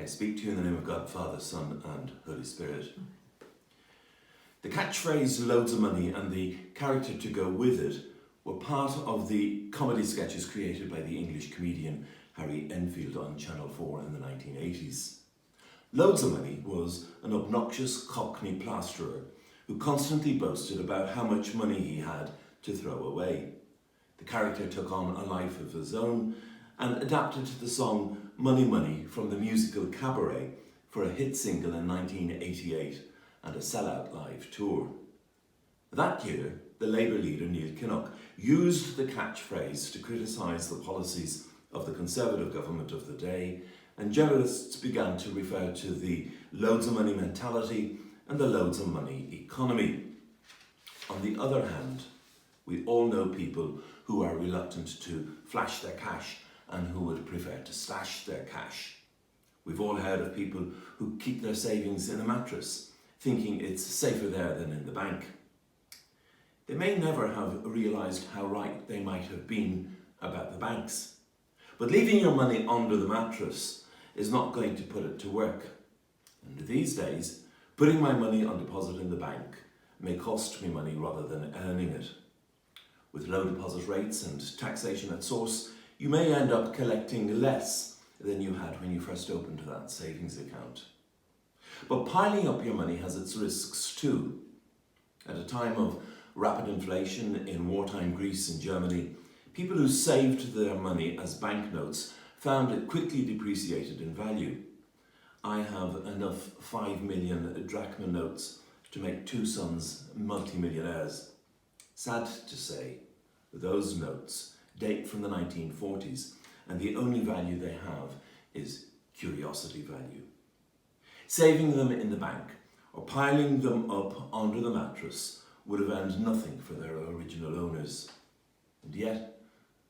speak to you in the name of God, Father, Son and Holy Spirit. The catchphrase loads of money and the character to go with it were part of the comedy sketches created by the English comedian Harry Enfield on Channel 4 in the 1980s. Loads of Money was an obnoxious Cockney plasterer who constantly boasted about how much money he had to throw away. The character took on a life of his own and adapted the song Money Money from the musical Cabaret for a hit single in 1988 and a sellout live tour. That year, the Labour leader Neil Kinnock used the catchphrase to criticise the policies of the Conservative government of the day, and journalists began to refer to the loads of money mentality and the loads of money economy. On the other hand, we all know people who are reluctant to flash their cash and who would prefer to stash their cash. We've all heard of people who keep their savings in a mattress, thinking it's safer there than in the bank. They may never have realised how right they might have been about the banks. But leaving your money under the mattress is not going to put it to work. And these days, putting my money on deposit in the bank may cost me money rather than earning it. With low deposit rates and taxation at source, you may end up collecting less than you had when you first opened that savings account. But piling up your money has its risks too. At a time of rapid inflation in wartime Greece and Germany, people who saved their money as banknotes found it quickly depreciated in value. I have enough 5 million drachma notes to make 2 sons multimillionaires. Sad to say, those notes date from the 1940s, and the only value they have is curiosity value. Saving them in the bank or piling them up under the mattress would have earned nothing for their original owners. And yet,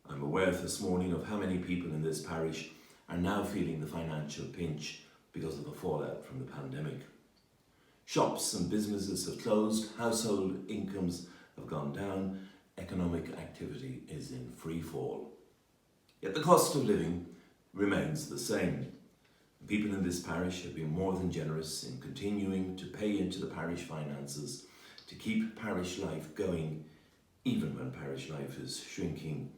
I'm aware this morning of how many people in this parish are now feeling the financial pinch because of the fallout from the pandemic. Shops and businesses have closed, household incomes have gone down, economic activity is in free fall. Yet the cost of living remains the same. People in this parish have been more than generous in continuing to pay into the parish finances to keep parish life going, even when parish life is shrinking,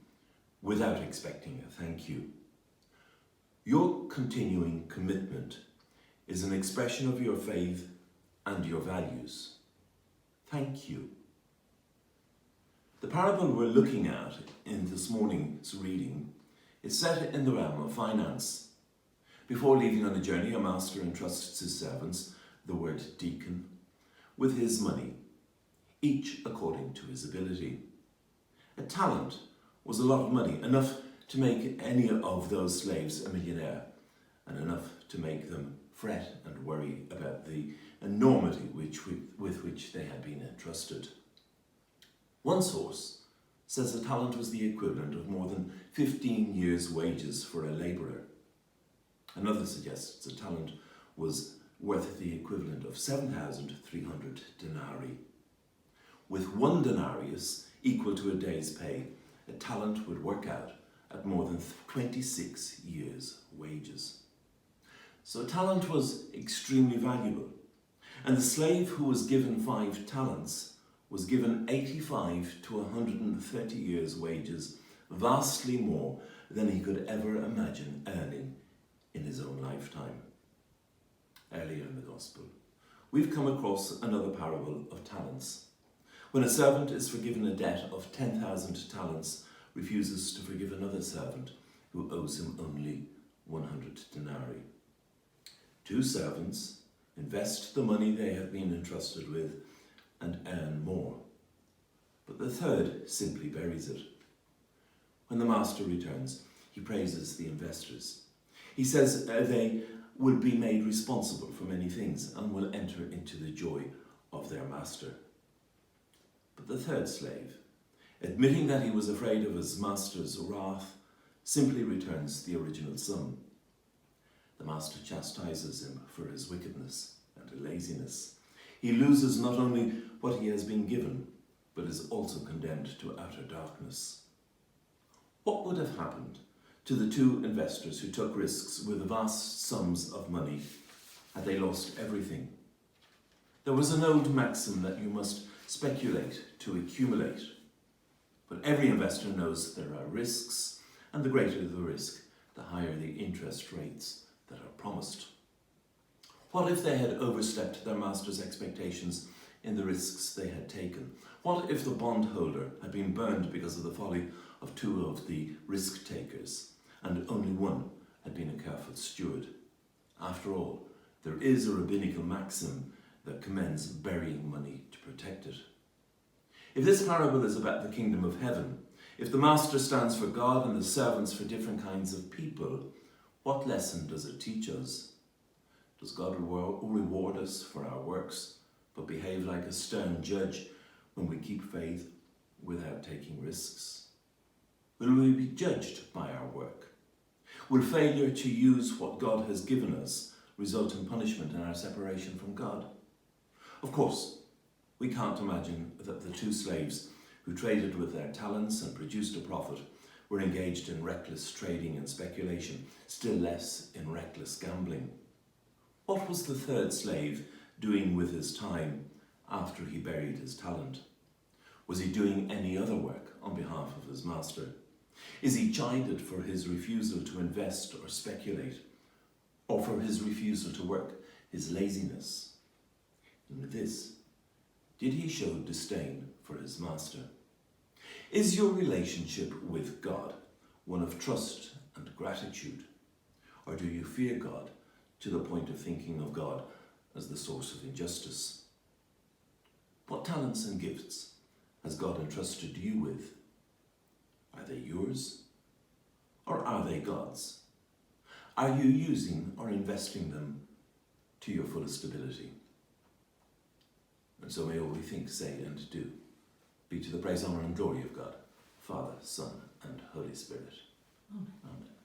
without expecting a thank you. Your continuing commitment is an expression of your faith and your values. Thank you. The parable we're looking at in this morning's reading is set in the realm of finance. Before leaving on a journey, a master entrusts his servants, the word deacon, with his money, each according to his ability. A talent was a lot of money, enough to make any of those slaves a millionaire, and enough to make them fret and worry about the enormity with which they had been entrusted. One source says a talent was the equivalent of more than 15 years' wages for a labourer. Another suggests a talent was worth the equivalent of 7,300 denarii. With 1 denarius equal to a day's pay, a talent would work out at more than 26 years' wages. So a talent was extremely valuable, and the slave who was given 5 talents was given 85 to 130 years' wages, vastly more than he could ever imagine earning in his own lifetime. Earlier in the Gospel, we've come across another parable of talents. When a servant is forgiven a debt of 10,000 talents, refuses to forgive another servant who owes him only 100 denarii. 2 servants invest the money they have been entrusted with and earn more. But the third simply buries it. When the master returns, he praises the investors. He says they will be made responsible for many things and will enter into the joy of their master. But the third slave, admitting that he was afraid of his master's wrath, simply returns the original sum. The master chastises him for his wickedness and laziness. He loses not only what he has been given, but is also condemned to outer darkness. What would have happened to the two investors who took risks with vast sums of money, had they lost everything. There was an old maxim that you must speculate to accumulate. But every investor knows there are risks, and the greater the risk, the higher the interest rates that are promised. What if they had overstepped their master's expectations in the risks they had taken? What if the bondholder had been burned because of the folly of two of the risk takers, and only one had been a careful steward? After all, there is a rabbinical maxim that commends burying money to protect it. If this parable is about the kingdom of heaven, if the master stands for God and the servants for different kinds of people, what lesson does it teach us? Does God reward us for our works, but behave like a stern judge when we keep faith without taking risks? Will we be judged by our work? Will failure to use what God has given us result in punishment and our separation from God? Of course, we can't imagine that the two slaves who traded with their talents and produced a profit were engaged in reckless trading and speculation, still less in reckless gambling. What was the third slave doing with his time after he buried his talent? Was he doing any other work on behalf of his master? Is he chided for his refusal to invest or speculate, or for his refusal to work, his laziness? And with this, did he show disdain for his master? Is your relationship with God one of trust and gratitude? Or do you fear God to the point of thinking of God as the source of injustice? What talents and gifts has God entrusted you with? Are they yours? Or are they God's? Are you using or investing them to your fullest ability? And so may all we think, say, and do be to the praise, honour and glory of God, Father, Son, and Holy Spirit. Amen.